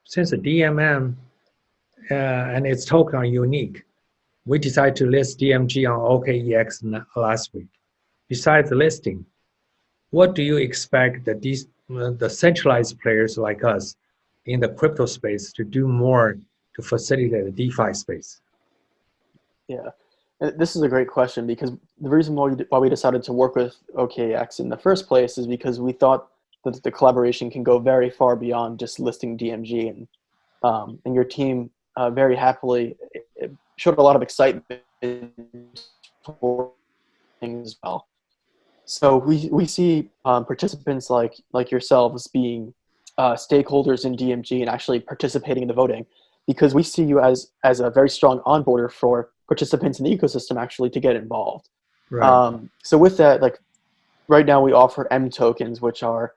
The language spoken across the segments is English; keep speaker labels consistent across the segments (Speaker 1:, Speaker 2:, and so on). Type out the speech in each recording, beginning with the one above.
Speaker 1: since the DMM and its token are unique, we decided to list DMG on OKEx last week. Besides the listing, what do you expect that the centralized players like us in the crypto space to do more to facilitate the DeFi space?
Speaker 2: Yeah, this is a great question, because the reason why we decided to work with OKEx in the first place is because we thought that the collaboration can go very far beyond just listing DMG, and your team very happily showed a lot of excitement for things as well. So we see participants like yourselves being stakeholders in DMG and actually participating in the voting, because we see you as a very strong onboarder for participants in the ecosystem actually to get involved.
Speaker 1: Right.
Speaker 2: So with that, like right now we offer M tokens, which are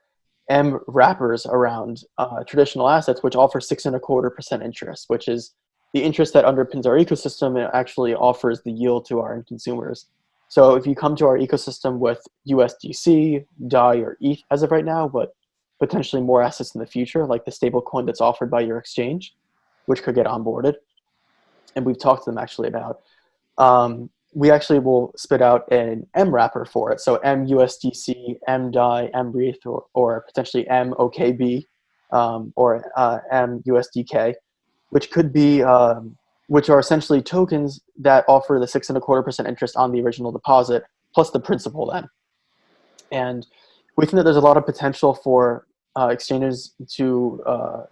Speaker 2: M wrappers around traditional assets, which offer 6.25% interest, which is the interest that underpins our ecosystem and actually offers the yield to our end consumers. So if you come to our ecosystem with USDC, DAI, or ETH as of right now, but potentially more assets in the future, like the stable coin that's offered by your exchange, which could get onboarded, and we've talked to them actually about, we actually will spit out an M wrapper for it. So M USDC, M DAI, M REITH, or potentially M OKB, or M USDK, which could be, which are essentially tokens that offer the 6.25% interest on the original deposit plus the principal then. And we think that there's a lot of potential for exchanges to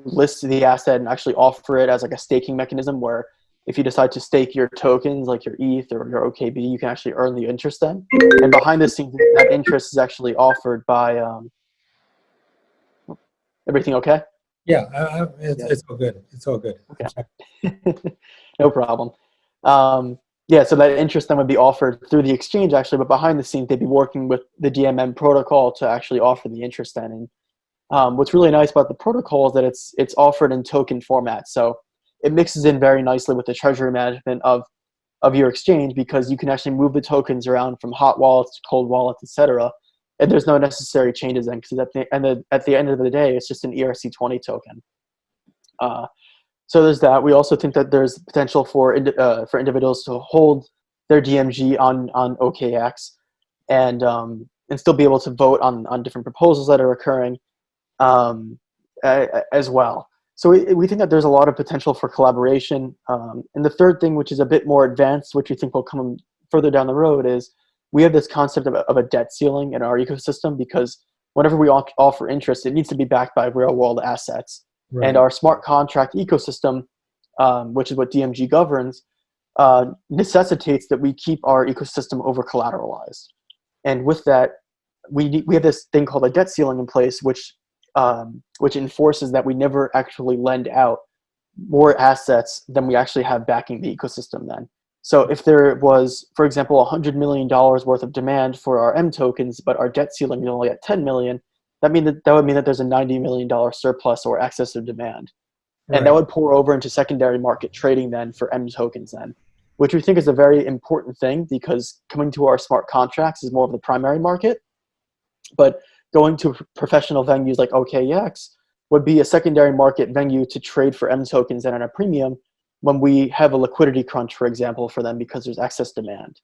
Speaker 2: list the asset and actually offer it as like a staking mechanism, where if you decide to stake your tokens like your ETH or your OKB, you can actually earn the interest then. And behind the scenes, that interest is actually offered by everything okay?
Speaker 1: Yeah, it's all good. It's all good.
Speaker 2: Okay. No problem. Yeah, so that interest then would be offered through the exchange actually, but behind the scenes they'd be working with the DMM protocol to actually offer the interest then. And what's really nice about the protocol is that it's offered in token format, so it mixes in very nicely with the treasury management of your exchange, because you can actually move the tokens around from hot wallets to cold wallets, etc. And there's no necessary changes then, because at the end of the day, it's just an ERC20 token. So there's that. We also think that there's potential for individuals to hold their DMG on OKEx and still be able to vote on different proposals that are occurring as well. So we think that there's a lot of potential for collaboration. And the third thing, which is a bit more advanced, which we think will come further down the road, is we have this concept of a debt ceiling in our ecosystem, because whenever we offer interest, it needs to be backed by real world assets. Right. And our smart contract ecosystem, which is what DMG governs, necessitates that we keep our ecosystem over collateralized. And with that, we have this thing called a debt ceiling in place, which enforces that we never actually lend out more assets than we actually have backing the ecosystem then. So if there was, for example, $100 million worth of demand for our M tokens, but our debt ceiling is only at 10 million, that would mean that there's a $90 million surplus or excess of demand. And that would pour over into secondary market trading then for M tokens then, which we think is a very important thing, because coming to our smart contracts is more of the primary market. But going to professional venues like OKEx would be a secondary market venue to trade for M tokens and at a premium when we have a liquidity crunch, for example, for them, because there's excess demand.